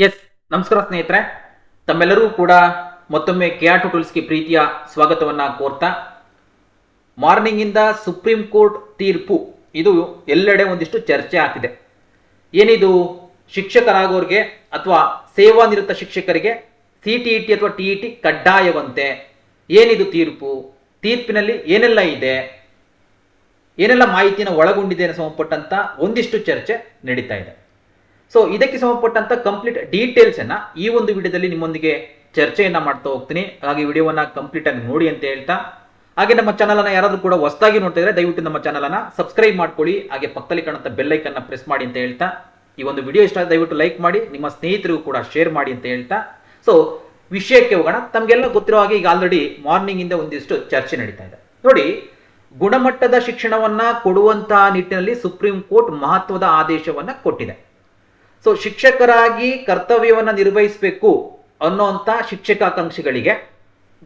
S, ನಮಸ್ಕಾರ ಸ್ನೇಹಿತರೆ. ತಮ್ಮೆಲ್ಲರೂ ಕೂಡ ಮತ್ತೊಮ್ಮೆ KR ಟ್ಯುಟೋರಿಯಲ್ಸ್ಗೆ ಪ್ರೀತಿಯ ಸ್ವಾಗತವನ್ನ ಕೋರ್ತಾ, ಮಾರ್ನಿಂಗ್ ಇಂದ ಸುಪ್ರೀಂ ಕೋರ್ಟ್ ತೀರ್ಪು ಇದು ಎಲ್ಲೆಡೆ ಒಂದಿಷ್ಟು ಚರ್ಚೆ ಆಗ್ತಿದೆ. ಏನಿದು ಶಿಕ್ಷಕರಾಗೋರಿಗೆ ಅಥವಾ ಸೇವಾನಿರತ ಶಿಕ್ಷಕರಿಗೆ CTET ಅಥವಾ TET ಕಡ್ಡಾಯವಂತೆ? ಏನಿದು ತೀರ್ಪು? ತೀರ್ಪಿನಲ್ಲಿ ಏನೆಲ್ಲ ಇದೆ, ಏನೆಲ್ಲ ಮಾಹಿತಿಯನ್ನು ಒಳಗೊಂಡಿದೆ ಸಂಬಂಧಪಟ್ಟಂತ ಒಂದಿಷ್ಟು ಚರ್ಚೆ ನಡೀತಾ ಇದೆ. ಸೊ ಇದಕ್ಕೆ ಸಂಬಂಧಪಟ್ಟಂತ ಕಂಪ್ಲೀಟ್ ಡೀಟೇಲ್ಸ್ ಅನ್ನ ಈ ಒಂದು ವಿಡಿಯೋದಲ್ಲಿ ನಿಮ್ಮೊಂದಿಗೆ ಚರ್ಚೆಯನ್ನ ಮಾಡ್ತಾ ಹೋಗ್ತೀನಿ. ಹಾಗೆ ವಿಡಿಯೋವನ್ನ ಕಂಪ್ಲೀಟ್ ಆಗಿ ನೋಡಿ ಅಂತ ಹೇಳ್ತಾ, ಹಾಗೆ ನಮ್ಮ ಚಾನಲ್ ಅನ್ನ ಯಾರಾದ್ರೂ ಕೂಡ ಹೊಸದಾಗಿ ನೋಡ್ತಾ ಇದ್ರೆ ದಯವಿಟ್ಟು ನಮ್ಮ ಚಾನಲ್ ಅನ್ನ ಸಬ್ಸ್ಕ್ರೈಬ್ ಮಾಡ್ಕೊಳ್ಳಿ, ಹಾಗೆ ಪಕ್ಕದಲ್ಲಿ ಕಾಣುವಂತ ಬೆಲ್ ಐಕನ್ ಪ್ರೆಸ್ ಮಾಡಿ ಅಂತ ಹೇಳ್ತಾ, ಈ ಒಂದು ವಿಡಿಯೋ ಇಷ್ಟ ಆದ್ರೆ ದಯವಿಟ್ಟು ಲೈಕ್ ಮಾಡಿ, ನಿಮ್ಮ ಸ್ನೇಹಿತರಿಗೂ ಕೂಡ ಶೇರ್ ಮಾಡಿ ಅಂತ ಹೇಳ್ತಾ, ಸೊ ವಿಷಯಕ್ಕೆ ಹೋಗೋಣ. ತಮ್ಗೆಲ್ಲ ಗೊತ್ತಿರೋ ಹಾಗೆ ಈಗ ಆಲ್ರೆಡಿ ಮಾರ್ನಿಂಗ್ ಇಂದ ಒಂದಿಷ್ಟು ಚರ್ಚೆ ನಡೀತಾ ಇದೆ. ನೋಡಿ, ಗುಣಮಟ್ಟದ ಶಿಕ್ಷಣವನ್ನ ಕೊಡುವಂತಹ ನಿಟ್ಟಿನಲ್ಲಿ ಸುಪ್ರೀಂ ಕೋರ್ಟ್ ಮಹತ್ವದ ಆದೇಶವನ್ನ ಕೊಟ್ಟಿದೆ. ಸೊ ಶಿಕ್ಷಕರಾಗಿ ಕರ್ತವ್ಯವನ್ನ ನಿರ್ವಹಿಸಬೇಕು ಅನ್ನೋಂಥ ಶಿಕ್ಷಕಾಕಾಂಕ್ಷಿಗಳಿಗೆ,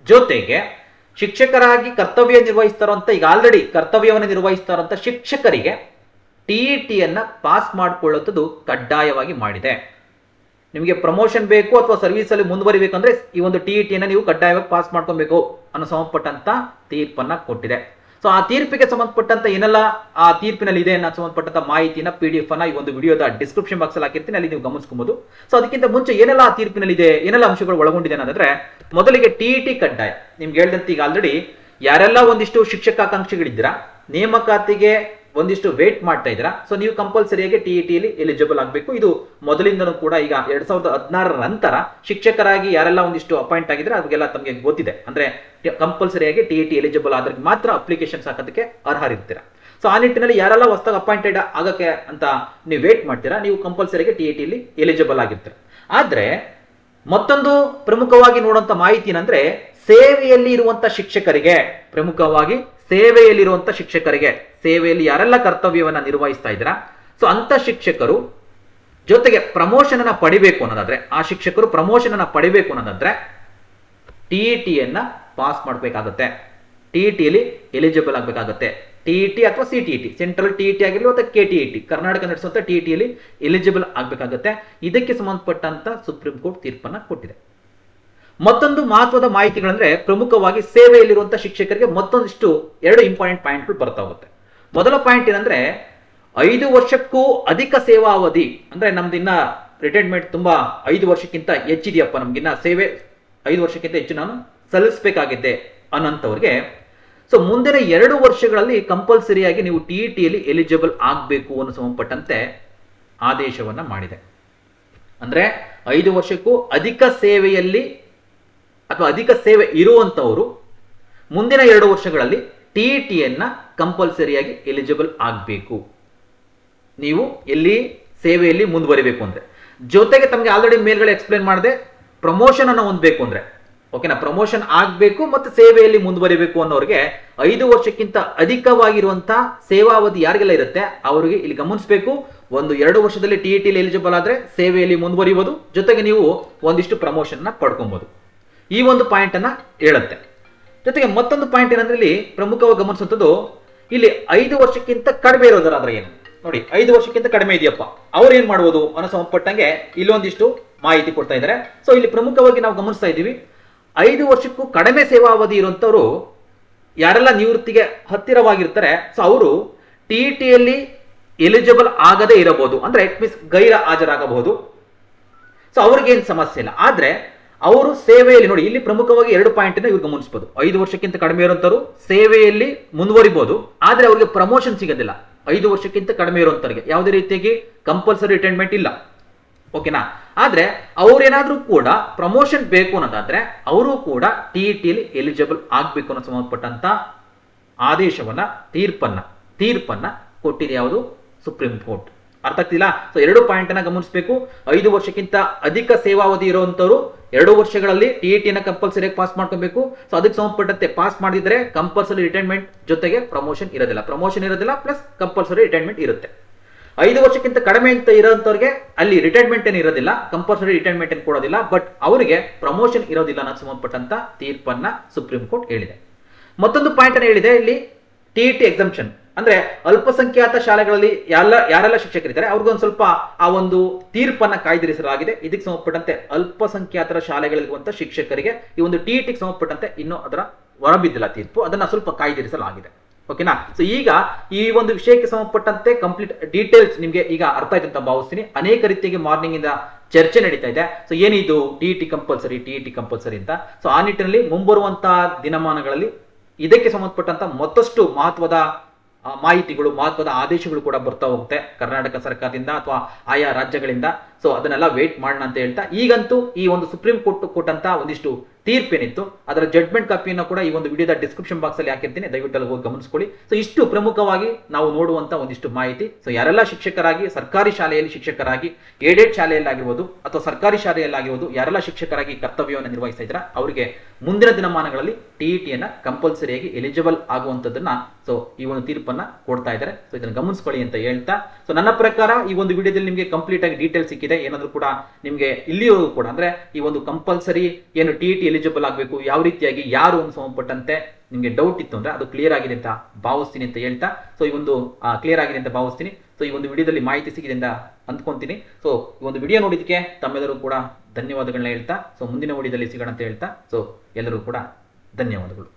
ಜೊತೆಗೆ ಶಿಕ್ಷಕರಾಗಿ ಕರ್ತವ್ಯ ನಿರ್ವಹಿಸ್ತಾರಂತ ಈಗ ಆಲ್ರೆಡಿ ಕರ್ತವ್ಯವನ್ನು ನಿರ್ವಹಿಸ್ತಾರಂತ ಶಿಕ್ಷಕರಿಗೆ TET ಪಾಸ್ ಮಾಡಿಕೊಳ್ಳುವುದು ಕಡ್ಡಾಯವಾಗಿ ಮಾಡಿದೆ. ನಿಮಗೆ ಪ್ರಮೋಷನ್ ಬೇಕು ಅಥವಾ ಸರ್ವಿಸ್ ಅಲ್ಲಿ ಮುಂದುವರಿಬೇಕಂದ್ರೆ ಈ ಒಂದು TET ನೀವು ಕಡ್ಡಾಯವಾಗಿ ಪಾಸ್ ಮಾಡ್ಕೊಬೇಕು ಅನ್ನೋ ಸಂಬಂಧಪಟ್ಟಂತ ತೀರ್ಪನ್ನ ಕೊಟ್ಟಿದೆ. ಸೊ ಆ ತೀರ್ಪಿಗೆ ಸಂಬಂಧಪಟ್ಟಂತ ಏನೆಲ್ಲ ಆ ತೀರ್ಪಿನಲ್ಲಿ ಇದೆ ಅನ್ನೋ ಸಂಬಂಧಪಟ್ಟಂತ ಮಾಹಿತಿನ PDF ಅನ್ನ ಈ ಒಂದು ವಿಡಿಯೋದ ಡಿಸ್ಕ್ರಿಪ್ಷನ್ ಬಾಕ್ಸ್ ಅಲ್ಲಿ ಹಾಕಿರ್ತೀನಿ, ಅಲ್ಲಿ ನೀವು ಗಮನಿಸಬಹುದು. ಸೊ ಅದಕ್ಕಿಂತ ಮುಂಚೆ ಏನೆಲ್ಲ ಆ ತೀರ್ಪಿನಲ್ಲಿ ಇದೆ, ಏನೆಲ್ಲ ಅಂಶಗಳು ಒಳಗೊಂಡಿದೆ ಅನ್ನೋದಾದ್ರೆ, ಮೊದಲಿಗೆ TET ಕಡ್ಡಾಯ. ನಿಮ್ಗೆ ಹೇಳಿದಂತೆ ಈಗ ಆಲ್ರೆಡಿ ಯಾರೆಲ್ಲ ಒಂದಿಷ್ಟು ಶಿಕ್ಷಕಾಕಾಂಕ್ಷಿಗಳಿದ್ದೀರಾ, ನೇಮಕಾತಿಗೆ ಒಂದಿಷ್ಟು ವೇಟ್ ಮಾಡ್ತಾ ಇದ್ದೀರಾ, ಸೊ ನೀವು ಕಂಪಲ್ಸರಿಯಾಗಿ TET ಎಲಿಜಿಬಲ್ ಆಗಬೇಕು. ಇದು ಮೊದಲಿಂದನೂ ಕೂಡ ಈಗ 2016 ನಂತರ ಶಿಕ್ಷಕರಾಗಿ ಯಾರೆಲ್ಲ ಒಂದಿಷ್ಟು ಅಪಾಯಿಂಟ್ ಆಗಿದ್ರೆ ಅವ್ರಿಗೆಲ್ಲ ತಮಗೆ ಗೊತ್ತಿದೆ. ಅಂದ್ರೆ ಕಂಪಲ್ಸರಿಯಾಗಿ TET ಎಲಿಜಿಬಲ್ ಆದ್ರೆ ಮಾತ್ರ ಅಪ್ಲಿಕೇಶನ್ಸ್ ಹಾಕೋದಕ್ಕೆ ಅರ್ಹರಿರ್ತೀರಾ. ಸೊ ಆ ನಿಟ್ಟಿನಲ್ಲಿ ಯಾರೆಲ್ಲ ಹೊಸದಾಗಿ ಅಪಾಯಿಂಟೆಡ್ ಆಗಕ್ಕೆ ಅಂತ ನೀವು ವೇಟ್ ಮಾಡ್ತೀರಾ, ನೀವು ಕಂಪಲ್ಸರಿಯಾಗಿ TET ಎಲಿಜಿಬಲ್ ಆಗಿರ್ತೀರ. ಆದ್ರೆ ಮತ್ತೊಂದು ಪ್ರಮುಖವಾಗಿ ನೋಡುವಂತ ಮಾಹಿತಿ ಏನಂದ್ರೆ, ಸೇವೆಯಲ್ಲಿ ಇರುವಂತ ಶಿಕ್ಷಕರಿಗೆ, ಪ್ರಮುಖವಾಗಿ ಸೇವೆಯಲ್ಲಿರುವಂತ ಶಿಕ್ಷಕರಿಗೆ, ಸೇವೆಯಲ್ಲಿ ಯಾರೆಲ್ಲ ಕರ್ತವ್ಯವನ್ನ ನಿರ್ವಹಿಸ್ತಾ ಇದ್ದೀರಾ, ಸೊ ಅಂತ ಶಿಕ್ಷಕರು ಜೊತೆಗೆ ಪ್ರಮೋಷನ್ ಅನ್ನ ಪಡಿಬೇಕು ಅನ್ನೋದಾದ್ರೆ, ಆ ಶಿಕ್ಷಕರು ಪ್ರಮೋಷನ್ ಅನ್ನ ಪಡಿಬೇಕು ಅನ್ನೋದಾದ್ರೆ TET ಪಾಸ್ ಮಾಡಬೇಕಾಗುತ್ತೆ, TET ಎಲಿಜಿಬಲ್ ಆಗಬೇಕಾಗುತ್ತೆ. TET ಅಥವಾ CTET, ಸೆಂಟ್ರಲ್ TET ಆಗಿರಲಿ ಅಥವಾ KTET, ಕರ್ನಾಟಕ ನಡೆಸುವಂತ TET ಎಲಿಜಿಬಲ್ ಆಗಬೇಕಾಗುತ್ತೆ. ಇದಕ್ಕೆ ಸಂಬಂಧಪಟ್ಟಂತ ಸುಪ್ರೀಂ ಕೋರ್ಟ್ ತೀರ್ಪನ್ನ ಕೊಟ್ಟಿದೆ. ಮತ್ತೊಂದು ಮಹತ್ವದ ಮಾಹಿತಿಗಳಂದ್ರೆ, ಪ್ರಮುಖವಾಗಿ ಸೇವೆಯಲ್ಲಿರುವಂತಹ ಶಿಕ್ಷಕರಿಗೆ ಮತ್ತೊಂದಿಷ್ಟು 2 ಇಂಪಾರ್ಟೆಂಟ್ ಪಾಯಿಂಟ್ಗಳು ಬರ್ತಾ ಹೋಗುತ್ತೆ. ಮೊದಲ ಪಾಯಿಂಟ್ ಏನಂದ್ರೆ, 5 ವರ್ಷಕ್ಕೂ ಅಧಿಕ ಸೇವಾ ಅವಧಿ, ಅಂದ್ರೆ ನಮ್ದಿನ್ನ ರಿಟೈರ್ಮೆಂಟ್ ತುಂಬಾ 5 ವರ್ಷಕ್ಕಿಂತ ಹೆಚ್ಚಿದೆಯಪ್ಪ, ನಮ್ಗಿನ್ನ ಸೇವೆ 5 ವರ್ಷಕ್ಕಿಂತ ಹೆಚ್ಚು ನಾನು ಸಲ್ಲಿಸಬೇಕಾಗಿದೆ ಅನ್ನೋಂಥವ್ರಿಗೆ, ಸೊ ಮುಂದಿನ 2 ವರ್ಷಗಳಲ್ಲಿ ಕಂಪಲ್ಸರಿಯಾಗಿ ನೀವು TET ಎಲಿಜಿಬಲ್ ಆಗಬೇಕು ಅನ್ನೋ ಸಂಬಂಧಪಟ್ಟಂತೆ ಆದೇಶವನ್ನ ಮಾಡಿದೆ. ಅಂದ್ರೆ 5 ವರ್ಷಕ್ಕೂ ಅಧಿಕ ಸೇವೆಯಲ್ಲಿ ಅಥವಾ ಅಧಿಕ ಸೇವೆ ಇರುವಂತವರು ಮುಂದಿನ 2 ವರ್ಷಗಳಲ್ಲಿ TET ಕಂಪಲ್ಸರಿಯಾಗಿ ಎಲಿಜಿಬಲ್ ಆಗಬೇಕು, ನೀವು ಎಲ್ಲಿ ಸೇವೆಯಲ್ಲಿ ಮುಂದುವರಿಬೇಕು ಅಂದ್ರೆ. ಜೊತೆಗೆ ತಮಗೆ ಆಲ್ರೆಡಿ ಮೇಲ್ಗಡೆ ಎಕ್ಸ್ಪ್ಲೇನ್ ಮಾಡಿದೆ, ಪ್ರಮೋಷನ್ ಅನ್ನು ಹೊಂದಬೇಕು ಅಂದ್ರೆ, ಓಕೆನಾ, ಪ್ರಮೋಷನ್ ಆಗಬೇಕು ಮತ್ತು ಸೇವೆಯಲ್ಲಿ ಮುಂದುವರಿಬೇಕು ಅನ್ನೋರಿಗೆ 5 ವರ್ಷಕ್ಕಿಂತ ಅಧಿಕವಾಗಿರುವಂತಹ ಸೇವಾವಧಿ ಯಾರಿಗೆಲ್ಲ ಇರುತ್ತೆ ಅವರಿಗೆ ಇಲ್ಲಿ ಗಮನಿಸಬೇಕು. 1-2 ವರ್ಷದಲ್ಲಿ TET ಎಲಿಜಿಬಲ್ ಆದ್ರೆ ಸೇವೆಯಲ್ಲಿ ಮುಂದುವರಿಯುವುದು, ಜೊತೆಗೆ ನೀವು ಒಂದಿಷ್ಟು ಪ್ರಮೋಷನ್ ಪಡ್ಕೊಬಹುದು. ಈ ಒಂದು ಪಾಯಿಂಟ್ ಅನ್ನ ಹೇಳುತ್ತೆ. ಜೊತೆಗೆ ಮತ್ತೊಂದು ಪಾಯಿಂಟ್ ಏನಂದ್ರೆ, ಇಲ್ಲಿ ಪ್ರಮುಖವಾಗಿ ಗಮನಿಸುವಂಥದ್ದು, ಇಲ್ಲಿ 5 ವರ್ಷಕ್ಕಿಂತ ಕಡಿಮೆ ಇರೋದಾದ್ರೆ ಏನು ನೋಡಿ, 5 ವರ್ಷಕ್ಕಿಂತ ಕಡಿಮೆ ಇದೆಯಪ್ಪ, ಅವ್ರು ಏನ್ ಮಾಡ್ಬೋದು ಅನ್ನೋ ಸಂಬಂಧಪಟ್ಟಂಗೆ ಇಲ್ಲೊಂದಿಷ್ಟು ಮಾಹಿತಿ ಕೊಡ್ತಾ ಇದ್ದಾರೆ. ಸೊ ಇಲ್ಲಿ ಪ್ರಮುಖವಾಗಿ ನಾವು ಗಮನಿಸ್ತಾ ಇದ್ದೀವಿ, 5 ವರ್ಷಕ್ಕೂ ಕಡಿಮೆ ಸೇವಾವಧಿ ಇರುವಂತವ್ರು ಯಾರೆಲ್ಲ ನಿವೃತ್ತಿಗೆ ಹತ್ತಿರವಾಗಿರ್ತಾರೆ, ಸೊ ಅವರು TET ಎಲಿಜಿಬಲ್ ಆಗದೇ ಇರಬಹುದು, ಅಂದ್ರೆ ಇಟ್ ಮೀನ್ಸ್ ಗೈರ ಹಾಜರಾಗಬಹುದು. ಸೊ ಅವ್ರಿಗೇನು ಸಮಸ್ಯೆ ಇಲ್ಲ. ಆದ್ರೆ ಅವರು ಸೇವೆಯಲ್ಲಿ ನೋಡಿ, ಇಲ್ಲಿ ಪ್ರಮುಖವಾಗಿ 2 ಪಾಯಿಂಟ್ ಇವ್ರು ಗಮನಿಸಬಹುದು. 5 ವರ್ಷಕ್ಕಿಂತ ಕಡಿಮೆ ಇರುವಂತವರು ಸೇವೆಯಲ್ಲಿ ಮುಂದುವರಿಬಹುದು, ಆದ್ರೆ ಅವರಿಗೆ ಪ್ರಮೋಷನ್ ಸಿಗೋದಿಲ್ಲ. 5 ವರ್ಷಕ್ಕಿಂತ ಕಡಿಮೆ ಇರುವಂತವರಿಗೆ ಯಾವುದೇ ರೀತಿಯಾಗಿ ಕಂಪಲ್ಸರಿ ರಿಟೈರ್ಮೆಂಟ್ ಇಲ್ಲ, ಓಕೆನಾ. ಆದ್ರೆ ಅವ್ರೇನಾದ್ರೂ ಕೂಡ ಪ್ರಮೋಷನ್ ಬೇಕು ಅನ್ನೋದಾದ್ರೆ ಅವರು ಕೂಡ TET ಎಲಿಜಿಬಲ್ ಆಗ್ಬೇಕು ಅನ್ನೋ ಸಂಬಂಧಪಟ್ಟಂತ ಆದೇಶವನ್ನ, ತೀರ್ಪನ್ನ ಕೊಟ್ಟಿದೆ ಯಾವುದು ಸುಪ್ರೀಂ ಕೋರ್ಟ್. ಅರ್ಥ ಆಗ್ತಿಲ್ಲ? ಸೊ 2 ಪಾಯಿಂಟ್ ಅನ್ನ ಗಮನಿಸಬೇಕು. 5 ವರ್ಷಕ್ಕಿಂತ ಅಧಿಕ ಸೇವಾವಧಿ ಇರುವಂತವರು 2 ವರ್ಷಗಳಲ್ಲಿ TET ಕಂಪಲ್ಸರಿ ಪಾಸ್ ಮಾಡ್ಕೊಬೇಕು. ಸೊ ಅದಕ್ಕೆ ಸಂಬಂಧಪಟ್ಟಂತೆ ಪಾಸ್ ಮಾಡಿದ್ರೆ ಕಂಪಲ್ಸರಿ ರಿಟೈರ್ಮೆಂಟ್ ಜೊತೆಗೆ ಪ್ರಮೋಷನ್ ಇರೋದಿಲ್ಲ, ಪ್ಲಸ್ ಕಂಪಲ್ಸರಿ ರಿಟೈರ್ಮೆಂಟ್ ಇರುತ್ತೆ. 5 ವರ್ಷಕ್ಕಿಂತ ಕಡಿಮೆ ಅಂತ ಇರೋಂಥವ್ರಿಗೆ ಅಲ್ಲಿ ರಿಟೈರ್ಮೆಂಟ್ ಏನು ಇರೋದಿಲ್ಲ, ಕಂಪಲ್ಸರಿ ರಿಟೈರ್ಮೆಂಟ್ ಏನು ಕೊಡೋದಿಲ್ಲ, ಬಟ್ ಅವರಿಗೆ ಪ್ರಮೋಷನ್ ಇರೋದಿಲ್ಲ ಅನ್ನೋ ಸಂಬಂಧಪಟ್ಟಂತ ತೀರ್ಪನ್ನ ಸುಪ್ರೀಂ ಕೋರ್ಟ್ ಹೇಳಿದೆ. ಮತ್ತೊಂದು ಪಾಯಿಂಟ್ ಅನ್ನು ಹೇಳಿದೆ, ಇಲ್ಲಿ TET ಎಕ್ಸಂಪ್ಷನ್ ಅಂದ್ರೆ ಅಲ್ಪಸಂಖ್ಯಾತ ಶಾಲೆಗಳಲ್ಲಿ ಯಾರೆಲ್ಲ ಶಿಕ್ಷಕರಿದ್ದಾರೆ ಅವ್ರಿಗೊಂದು ಸ್ವಲ್ಪ ಆ ಒಂದು ತೀರ್ಪನ್ನ ಕಾಯ್ದಿರಿಸಲಾಗಿದೆ. ಇದಕ್ಕೆ ಸಂಬಂಧಪಟ್ಟಂತೆ ಅಲ್ಪಸಂಖ್ಯಾತರ ಶಾಲೆಗಳಿರುವಂತಹ ಶಿಕ್ಷಕರಿಗೆ ಈ ಒಂದು ಟಿಇಟಿಗೆ ಸಂಬಂಧಪಟ್ಟಂತೆ ಇನ್ನೂ ಅದರ ಹೊರಬಿದ್ದಿಲ್ಲ ತೀರ್ಪು, ಅದನ್ನ ಸ್ವಲ್ಪ ಕಾಯ್ದಿರಿಸಲಾಗಿದೆ. ಓಕೆನಾ. ಸೊ ಈಗ ಈ ಒಂದು ವಿಷಯಕ್ಕೆ ಸಂಬಂಧಪಟ್ಟಂತೆ ಕಂಪ್ಲೀಟ್ ಡೀಟೇಲ್ಸ್ ನಿಮ್ಗೆ ಈಗ ಅರ್ಥ ಆಯ್ತು ಅಂತ ಭಾವಿಸ್ತೀನಿ. ಅನೇಕ ರೀತಿಯಾಗಿ ಮಾರ್ನಿಂಗ್ ಇಂದ ಚರ್ಚೆ ನಡೀತಾ ಇದೆ. ಸೊ ಏನಿದು ಟಿಇಟಿ ಕಂಪಲ್ಸರಿ ಅಂತ. ಸೊ ಆ ನಿಟ್ಟಿನಲ್ಲಿ ಮುಂಬರುವಂತಹ ದಿನಮಾನಗಳಲ್ಲಿ ಇದಕ್ಕೆ ಸಂಬಂಧಪಟ್ಟಂತ ಮತ್ತಷ್ಟು ಮಹತ್ವದ ಮಾಹಿತಿಗಳು, ಮಹತ್ವದ ಆದೇಶಗಳು ಕೂಡ ಬರ್ತಾ ಹೋಗುತ್ತೆ ಕರ್ನಾಟಕ ಸರ್ಕಾರದಿಂದ ಅಥವಾ ಆಯಾ ರಾಜ್ಯಗಳಿಂದ. ಸೊ ಅದನ್ನೆಲ್ಲ ವೇಟ್ ಮಾಡೋಣ ಅಂತ ಹೇಳ್ತಾ, ಈಗಂತೂ ಈ ಒಂದು ಸುಪ್ರೀಂ ಕೋರ್ಟ್ ಕೊಟ್ಟಂತ ಒಂದಿಷ್ಟು ತೀರ್ಪೇನಿತ್ತು ಅದರ ಜಡ್ಜ್ಮೆಂಟ್ ಕಾಪಿಯನ್ನು ಕೂಡ ಈ ಒಂದು ವಿಡಿಯೋದ ಡಿಸ್ಕ್ರಿಪ್ಷನ್ ಬಾಕ್ಸ್ ಅಲ್ಲಿ ಹಾಕಿರ್ತೀನಿ, ದಯವಿಟ್ಟು ಅಲ್ಲಿ ಹೋಗಿ ಗಮನಿಸ್ಕೊಳ್ಳಿ. ಸೊ ಇಷ್ಟು ಪ್ರಮುಖವಾಗಿ ನಾವು ನೋಡುವಂತ ಒಂದಿಷ್ಟು ಮಾಹಿತಿ. ಸೊ ಯಾರೆಲ್ಲ ಶಿಕ್ಷಕರಾಗಿ ಸರ್ಕಾರಿ ಶಾಲೆಯಲ್ಲಿ ಶಿಕ್ಷಕರಾಗಿ, ಏಡೆಡ್ ಶಾಲೆಯಲ್ಲಾಗಿರ್ಬೋದು ಅಥವಾ ಸರ್ಕಾರಿ ಶಾಲೆಯಲ್ಲಾಗಿರ್ಬೋದು, ಯಾರೆಲ್ಲ ಶಿಕ್ಷಕರಾಗಿ ಕರ್ತವ್ಯವನ್ನು ನಿರ್ವಹಿಸ್ತಾ ಇದ್ದಾರೆ ಅವರಿಗೆ ಮುಂದಿನ ದಿನಮಾನಗಳಲ್ಲಿ ಟಿಇಟಿಯನ್ನ ಕಂಪಲ್ಸರಿಯಾಗಿ ಎಲಿಜಿಬಲ್ ಆಗುವಂತದನ್ನ ಸೊ ಈ ಒಂದು ತೀರ್ಪನ್ನ ಕೊಡ್ತಾ ಇದ್ದಾರೆ. ಸೊ ಇದನ್ನು ಗಮನಿಸ್ಕೊಳ್ಳಿ ಅಂತ ಹೇಳ್ತಾ, ಸೊ ನನ್ನ ಪ್ರಕಾರ ಈ ಒಂದು ವಿಡಿಯೋದಲ್ಲಿ ನಿಮಗೆ ಕಂಪ್ಲೀಟ್ ಆಗಿ ಡೀಟೇಲ್ ಸಿಕ್ಕಿದೆ. ಏನಾದ್ರೂ ಕೂಡ ನಿಮ್ಗೆ ಇಲ್ಲಿವರೆಗೂ ಕೂಡ ಅಂದ್ರೆ ಈ ಒಂದು ಕಂಪಲ್ಸರಿ ಏನು ಟಿಇಟಿ ಎಲಿಜಿಬಲ್ ಆಗಬೇಕು, ಯಾವ ರೀತಿಯಾಗಿ ಯಾರು ಒಂದು ಸಂಬಂಧಪಟ್ಟಂತೆ ನಿಮ್ಗೆ ಡೌಟ್ ಇತ್ತು ಅಂದ್ರೆ ಅದು ಕ್ಲಿಯರ್ ಆಗಿದೆ ಅಂತ ಭಾವಿಸ್ತೀನಿ ಅಂತ ಹೇಳ್ತಾ, ಸೊ ಈ ಒಂದು ಕ್ಲಿಯರ್ ಆಗಿದೆ ಅಂತ ಭಾವಿಸ್ತೀನಿ. ಸೊ ಈ ಒಂದು ವಿಡಿಯೋದಲ್ಲಿ ಮಾಹಿತಿ ಸಿಗಿದೆ ಅಂತ ಅಂದ್ಕೊಂತೀನಿ. ಸೊ ಈ ಒಂದು ವಿಡಿಯೋ ನೋಡಿದಕ್ಕೆ ತಮ್ಮೆಲ್ಲರೂ ಕೂಡ ಧನ್ಯವಾದಗಳನ್ನ ಹೇಳ್ತಾ, ಸೊ ಮುಂದಿನ ವಿಡಿಯೋದಲ್ಲಿ ಸಿಗೋಣ ಅಂತ ಹೇಳ್ತಾ, ಸೊ ಎಲ್ಲರೂ ಕೂಡ ಧನ್ಯವಾದಗಳು.